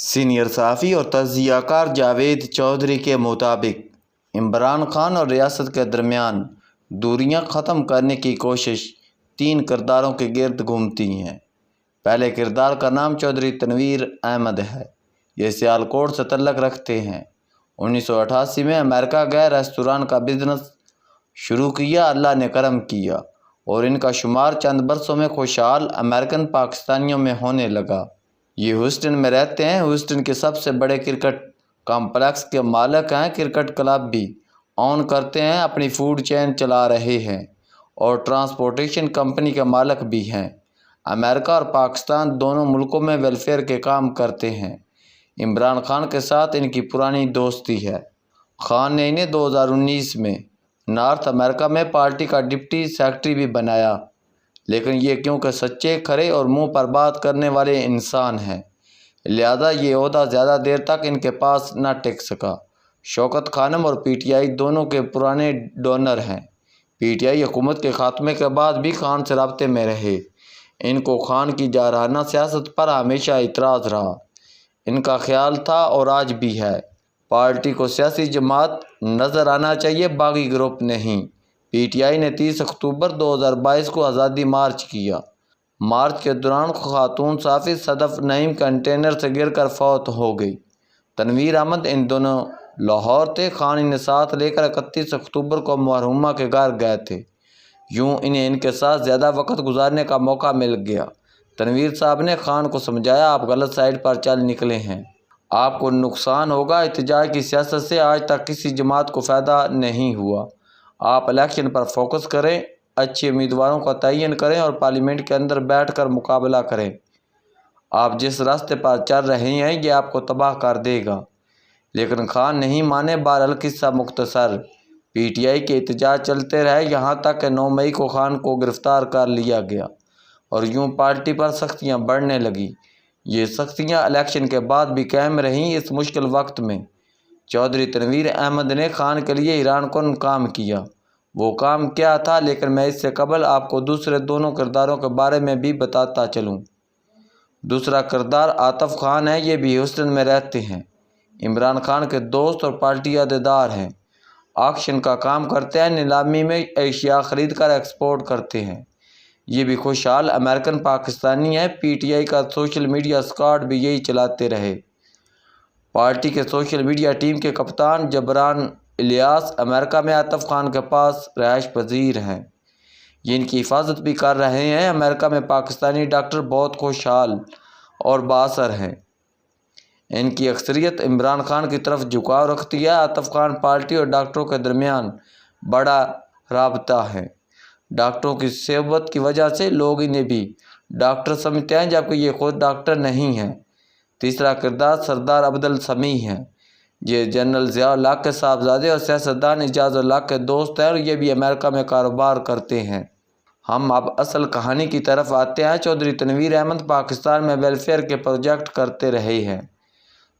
Senior صحافی اور تجزیہ کار جاوید چودھری کے مطابق عمران خان اور ریاست کے درمیان دوریاں ختم کرنے کی کوشش 3 کرداروں کے گرد گھومتی ہیں۔ پہلے کردار کا نام چودھری تنویر احمد ہے۔ یہ سیالکوٹ سے تعلق رکھتے ہیں۔ 1988 میں امریکہ گئے، ریستوران کا بزنس شروع کیا، اللہ نے کرم کیا اور ان کا شمار چند برسوں میں خوشحال امریکن پاکستانیوں میں ہونے لگا۔ یہ ہیوسٹن میں رہتے ہیں۔ ہیوسٹن کے سب سے بڑے کرکٹ کمپلیکس کے مالک ہیں، کرکٹ کلب بھی اون کرتے ہیں، اپنی فوڈ چین چلا رہے ہیں اور ٹرانسپورٹیشن کمپنی کے مالک بھی ہیں۔ امریکہ اور پاکستان دونوں ملکوں میں ویلفیئر کے کام کرتے ہیں۔ عمران خان کے ساتھ ان کی پرانی دوستی ہے۔ خان نے انہیں 2019 میں نارتھ امریکہ میں پارٹی کا ڈپٹی سیکرٹری بھی بنایا، لیکن یہ کیونکہ سچے، کھرے اور منہ پر بات کرنے والے انسان ہیں، لہذا یہ عہدہ زیادہ دیر تک ان کے پاس نہ ٹک سکا۔ شوکت خانم اور پی ٹی آئی دونوں کے پرانے ڈونر ہیں۔ پی ٹی آئی حکومت کے خاتمے کے بعد بھی خان سے رابطے میں رہے۔ ان کو خان کی جارحانہ سیاست پر ہمیشہ اعتراض رہا۔ ان کا خیال تھا اور آج بھی ہے، پارٹی کو سیاسی جماعت نظر آنا چاہیے، باغی گروپ نہیں۔ پی ٹی آئی نے 30 اکتوبر 2022 کو آزادی مارچ کیا۔ مارچ کے دوران خاتون صحافی صدف نعیم کنٹینر سے گر کر فوت ہو گئی۔ تنویر احمد ان دونوں لاہور تھے۔ خان انہیں ساتھ لے کر 31 اکتوبر کو مرحومہ کے گھر گئے تھے۔ یوں انہیں ان کے ساتھ زیادہ وقت گزارنے کا موقع مل گیا۔ تنویر صاحب نے خان کو سمجھایا، آپ غلط سائیڈ پر چل نکلے ہیں، آپ کو نقصان ہوگا، احتجاج کی سیاست سے آج تک کسی جماعت کو فائدہ نہیں ہوا، آپ الیکشن پر فوکس کریں، اچھے امیدواروں کا تعین کریں اور پارلیمنٹ کے اندر بیٹھ کر مقابلہ کریں۔ آپ جس راستے پر چل رہے ہیں یہ آپ کو تباہ کر دے گا۔ لیکن خان نہیں مانے۔ بہرحال قصہ مختصر، پی ٹی آئی کے احتجاج چلتے رہے، یہاں تک کہ 9 مئی کو خان کو گرفتار کر لیا گیا اور یوں پارٹی پر سختیاں بڑھنے لگیں۔ یہ سختیاں الیکشن کے بعد بھی قائم رہیں۔ اس مشکل وقت میں چودھری تنویر احمد نے خان کے لیے حیران کن کام کیا۔ وہ کام کیا تھا؟ لیکن میں اس سے قبل آپ کو دوسرے دونوں کرداروں کے بارے میں بھی بتاتا چلوں۔ دوسرا کردار عاطف خان ہے۔ یہ بھی ہیوسٹن میں رہتے ہیں، عمران خان کے دوست اور پارٹی عہدیدار ہیں۔ آکشن کا کام کرتے ہیں، نیلامی میں اشیاء خرید کر ایکسپورٹ کرتے ہیں۔ یہ بھی خوشحال امریکن پاکستانی ہیں۔ پی ٹی آئی کا سوشل میڈیا اسکواڈ بھی یہی چلاتے رہے۔ پارٹی کے سوشل میڈیا ٹیم کے کپتان جبران الیاس امریکہ میں عاطف خان کے پاس رہائش پذیر ہیں۔ یہ ان کی حفاظت بھی کر رہے ہیں۔ امریکہ میں پاکستانی ڈاکٹر بہت خوشحال اور بااثر ہیں۔ ان کی اکثریت عمران خان کی طرف جھکاؤ رکھتی ہے۔ عاطف خان پارٹی اور ڈاکٹروں کے درمیان بڑا رابطہ ہے۔ ڈاکٹروں کی صحبت کی وجہ سے لوگ انہیں بھی ڈاکٹر سمجھتے ہیں، جبکہ یہ خود ڈاکٹر نہیں ہیں۔ تیسرا کردار سردار عبدالسمیع ہے۔ یہ جنرل ضیاء الحق کے صاحبزادے اور سیاستدان اعجاز الحق کے دوست ہیں اور یہ بھی امریکہ میں کاروبار کرتے ہیں۔ ہم اب اصل کہانی کی طرف آتے ہیں۔ چودھری تنویر احمد پاکستان میں ویلفیئر کے پروجیکٹ کرتے رہے ہیں۔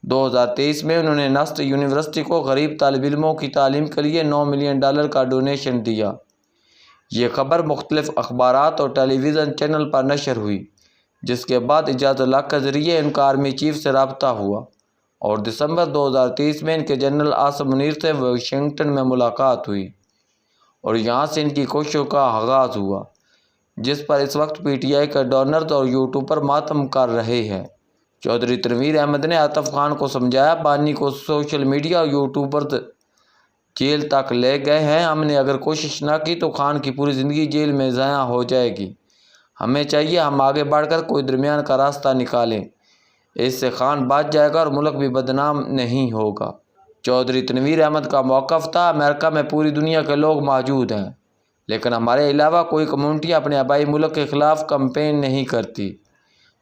2023 میں انہوں نے نسٹ یونیورسٹی کو غریب طالب علموں کی تعلیم کے لیے $9 ملین کا ڈونیشن دیا۔ یہ خبر مختلف اخبارات اور ٹیلی ویژن چینل پر نشر ہوئی، جس کے بعد اعجاز الحق کے ذریعے ان کا آرمی چیف سے رابطہ ہوا اور دسمبر 2023 میں ان کے جنرل عاصم منیر سے واشنگٹن میں ملاقات ہوئی اور یہاں سے ان کی کوششوں کا آغاز ہوا، جس پر اس وقت پی ٹی آئی کے ڈونرز اور یوٹیوبر ماتم کر رہے ہیں۔ چودھری تنویر احمد نے عاطف خان کو سمجھایا، بانی کو سوشل میڈیا اور یوٹیوبرز جیل تک لے گئے ہیں، ہم نے اگر کوشش نہ کی تو خان کی پوری زندگی جیل میں ضائع ہو جائے گی، ہمیں چاہیے ہم آگے بڑھ کر کوئی درمیان کا راستہ نکالیں، اس سے خان بچ جائے گا اور ملک بھی بدنام نہیں ہوگا۔ چودھری تنویر احمد کا موقف تھا، امریکہ میں پوری دنیا کے لوگ موجود ہیں، لیکن ہمارے علاوہ کوئی کمیونٹی اپنے آبائی ملک کے خلاف کمپین نہیں کرتی۔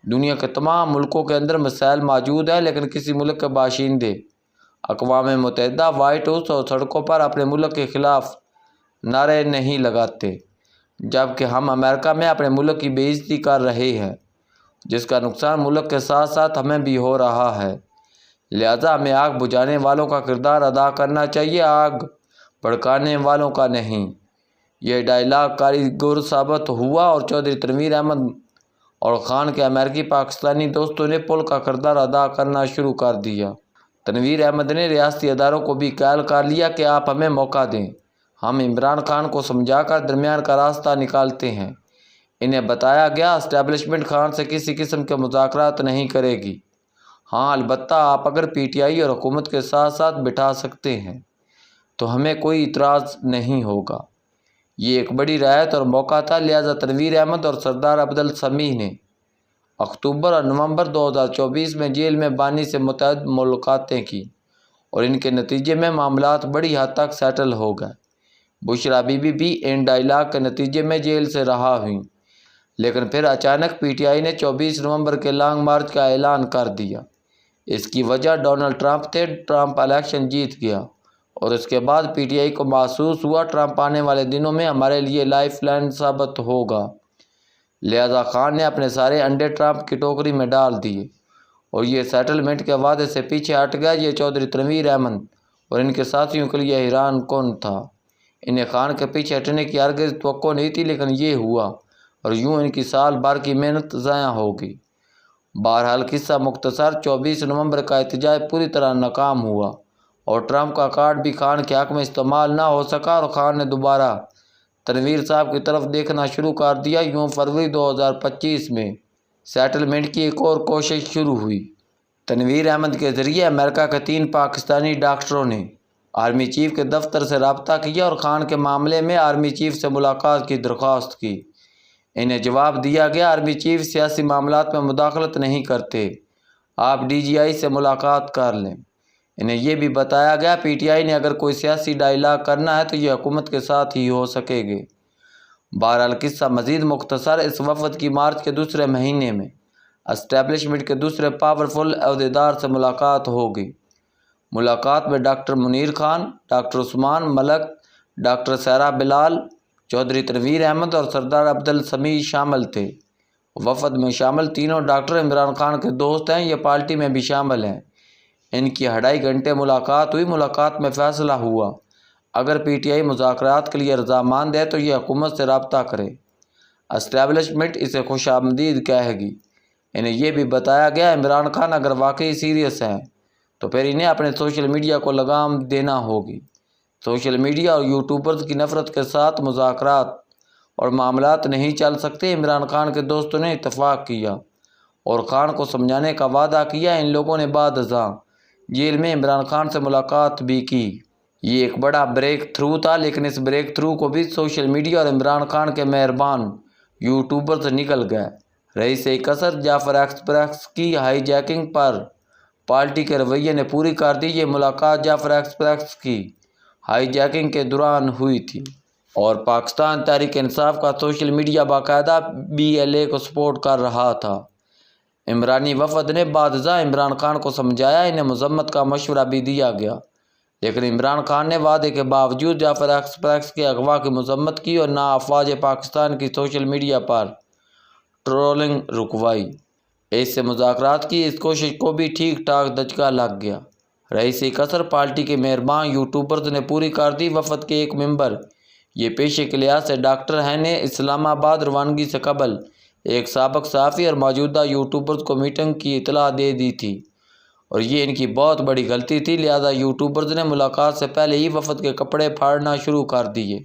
دنیا کے تمام ملکوں کے اندر مسائل موجود ہیں، لیکن کسی ملک کے باشندے اقوام متحدہ، وائٹ ہاؤس اور سڑکوں پر اپنے ملک کے خلاف نعرے نہیں لگاتے، جبکہ ہم امریکہ میں اپنے ملک کی بے عزتی کر رہے ہیں، جس کا نقصان ملک کے ساتھ ساتھ ہمیں بھی ہو رہا ہے۔ لہذا ہمیں آگ بجھانے والوں کا کردار ادا کرنا چاہیے، آگ بھڑکانے والوں کا نہیں۔ یہ ڈائیلاگ کاریگر ثابت ہوا اور چودھری تنویر احمد اور خان کے امریکی پاکستانی دوستوں نے پل کا کردار ادا کرنا شروع کر دیا۔ تنویر احمد نے ریاستی اداروں کو بھی قائل کر لیا کہ آپ ہمیں موقع دیں، ہم عمران خان کو سمجھا کر درمیان کا راستہ نکالتے ہیں۔ انہیں بتایا گیا اسٹیبلشمنٹ خان سے کسی قسم کے مذاکرات نہیں کرے گی، ہاں البتہ آپ اگر پی ٹی آئی اور حکومت کے ساتھ ساتھ بٹھا سکتے ہیں تو ہمیں کوئی اعتراض نہیں ہوگا۔ یہ ایک بڑی رعایت اور موقع تھا، لہذا تنویر احمد اور سردار عبدالسمیع نے اکتوبر اور نومبر 2024 میں جیل میں بانی سے متعدد ملاقاتیں کی اور ان کے نتیجے میں معاملات بڑی حد تک سیٹل ہو گئے۔ بشریٰ بی بی بھی ان ڈائیلاگ کے نتیجے میں جیل سے رہا ہوئیں، لیکن پھر اچانک پی ٹی آئی نے 24 نومبر کے لانگ مارچ کا اعلان کر دیا۔ اس کی وجہ ڈونلڈ ٹرمپ تھے۔ ٹرمپ الیکشن جیت گیا اور اس کے بعد پی ٹی آئی کو محسوس ہوا ٹرمپ آنے والے دنوں میں ہمارے لیے لائف لائن ثابت ہوگا، لہذا خان نے اپنے سارے انڈے ٹرمپ کی ٹوکری میں ڈال دیے اور یہ سیٹلمنٹ کے وعدے سے پیچھے ہٹ گیا۔ یہ چودھری تنویر احمد اور ان کے ساتھیوں کے لیے حیران کن تھا۔ انہیں خان کے پیچھے ہٹنے کی ہرگز توقع نہیں تھی، لیکن یہ ہوا اور یوں ان کی سال بھر کی محنت ضائع ہو گئی۔ بہرحال قصہ مختصر، 24 نومبر کا احتجاج پوری طرح ناکام ہوا اور ٹرمپ کا کارڈ بھی خان کے حق میں استعمال نہ ہو سکا اور خان نے دوبارہ تنویر صاحب کی طرف دیکھنا شروع کر دیا۔ یوں فروری 2025 میں سیٹلمنٹ کی ایک اور کوشش شروع ہوئی۔ تنویر احمد کے ذریعے امریکہ کے 3 پاکستانی ڈاکٹروں نے آرمی چیف کے دفتر سے رابطہ کیا اور خان کے معاملے میں آرمی چیف سے ملاقات کی درخواست کی۔ انہیں جواب دیا گیا آرمی چیف سیاسی معاملات میں مداخلت نہیں کرتے، آپ ڈی جی آئی سے ملاقات کر لیں۔ انہیں یہ بھی بتایا گیا پی ٹی آئی نے اگر کوئی سیاسی ڈائیلاگ کرنا ہے تو یہ حکومت کے ساتھ ہی ہو سکے گے۔ بہرحال قصہ مزید مختصر، اس وفد کی مارچ کے دوسرے مہینے میں اسٹیبلشمنٹ کے دوسرے پاورفل عہدیدار سے ملاقات ہو گئی۔ ملاقات میں ڈاکٹر منیر خان، ڈاکٹر عثمان ملک، ڈاکٹر سیرا بلال، چودھری تنویر احمد اور سردار عبدالسمیع شامل تھے۔ وفد میں شامل تینوں ڈاکٹر عمران خان کے دوست ہیں، یہ پارٹی میں بھی شامل ہیں۔ ان کی 2.5 گھنٹے ملاقات ہوئی۔ ملاقات میں فیصلہ ہوا اگر پی ٹی آئی مذاکرات کے لیے رضامند ہے تو یہ حکومت سے رابطہ کرے، اسٹیبلشمنٹ اسے خوش آمدید کہے گی۔ انہیں یہ بھی بتایا گیا عمران خان اگر واقعی سیریس ہیں تو پھر انہیں اپنے سوشل میڈیا کو لگام دینا ہوگی۔ سوشل میڈیا اور یوٹیوبرز کی نفرت کے ساتھ مذاکرات اور معاملات نہیں چل سکتے۔ عمران خان کے دوستوں نے اتفاق کیا اور خان کو سمجھانے کا وعدہ کیا۔ ان لوگوں نے بعد ازاں جیل میں عمران خان سے ملاقات بھی کی۔ یہ ایک بڑا بریک تھرو تھا، لیکن اس بریک تھرو کو بھی سوشل میڈیا اور عمران خان کے مہربان یوٹیوبرز نکل گئے۔ رئیس قصر جعفر ایکسپریس کی ہائی جیکنگ پر پارٹی کے رویے نے پوری کر دی۔ یہ ملاقات جعفر ایکسپریس کی ہائی جیکنگ کے دوران ہوئی تھی اور پاکستان تحریک انصاف کا سوشل میڈیا باقاعدہ BLA کو سپورٹ کر رہا تھا۔ عمرانی وفد نے بعد ازاں عمران خان کو سمجھایا، انہیں مذمت کا مشورہ بھی دیا گیا، لیکن عمران خان نے وعدے کے باوجود جعفر ایکسپریس کے اغوا کی مذمت کی اور نہ افواج پاکستان کی سوشل میڈیا پر ٹرولنگ رکوائی۔ اس سے مذاکرات کی اس کوشش کو بھی ٹھیک ٹھاک دھچکا لگ گیا۔ رئیس قصر پارٹی کے مہربان یوٹیوبرز نے پوری کر دی۔ وفد کے ایک ممبر، یہ پیشے کے لحاظ سے ڈاکٹر ہیں، نے اسلام آباد روانگی سے قبل ایک سابق صحافی اور موجودہ یوٹیوبرز کو میٹنگ کی اطلاع دے دی تھی اور یہ ان کی بہت بڑی غلطی تھی، لہذا یوٹیوبرز نے ملاقات سے پہلے ہی وفد کے کپڑے پھاڑنا شروع کر دیے۔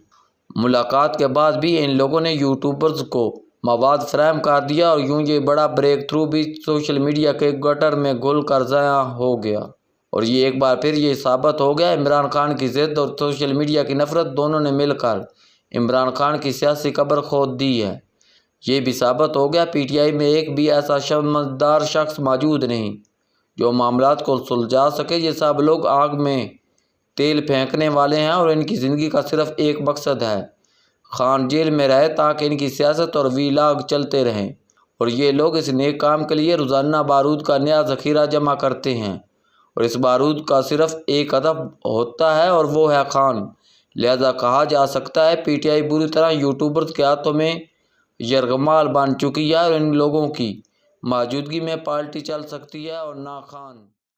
ملاقات کے بعد بھی ان لوگوں نے یوٹیوبرز کو مواد فراہم کر دیا اور یوں یہ بڑا بریک تھرو بھی سوشل میڈیا کے گٹر میں گھل کر ضائع ہو گیا اور یہ ایک بار پھر یہ ثابت ہو گیا عمران خان کی ضد اور سوشل میڈیا کی نفرت دونوں نے مل کر عمران خان کی سیاسی قبر کھود دی ہے۔ یہ بھی ثابت ہو گیا پی ٹی آئی میں ایک بھی ایسا سمجھدار شخص موجود نہیں جو معاملات کو سلجھا سکے۔ یہ سب لوگ آگ میں تیل پھینکنے والے ہیں اور ان کی زندگی کا صرف ایک مقصد ہے، خان جیل میں رہے تاکہ ان کی سیاست اور ویلاگ چلتے رہیں، اور یہ لوگ اس نیک کام کے لیے روزانہ بارود کا نیا ذخیرہ جمع کرتے ہیں اور اس بارود کا صرف ایک ہدف ہوتا ہے اور وہ ہے خان۔ لہذا کہا جا سکتا ہے پی ٹی آئی بری طرح یوٹیوبرز کے ہاتھوں میں یرغمال بن چکی ہے اور ان لوگوں کی موجودگی میں پارٹی چل سکتی ہے اور نہ خان۔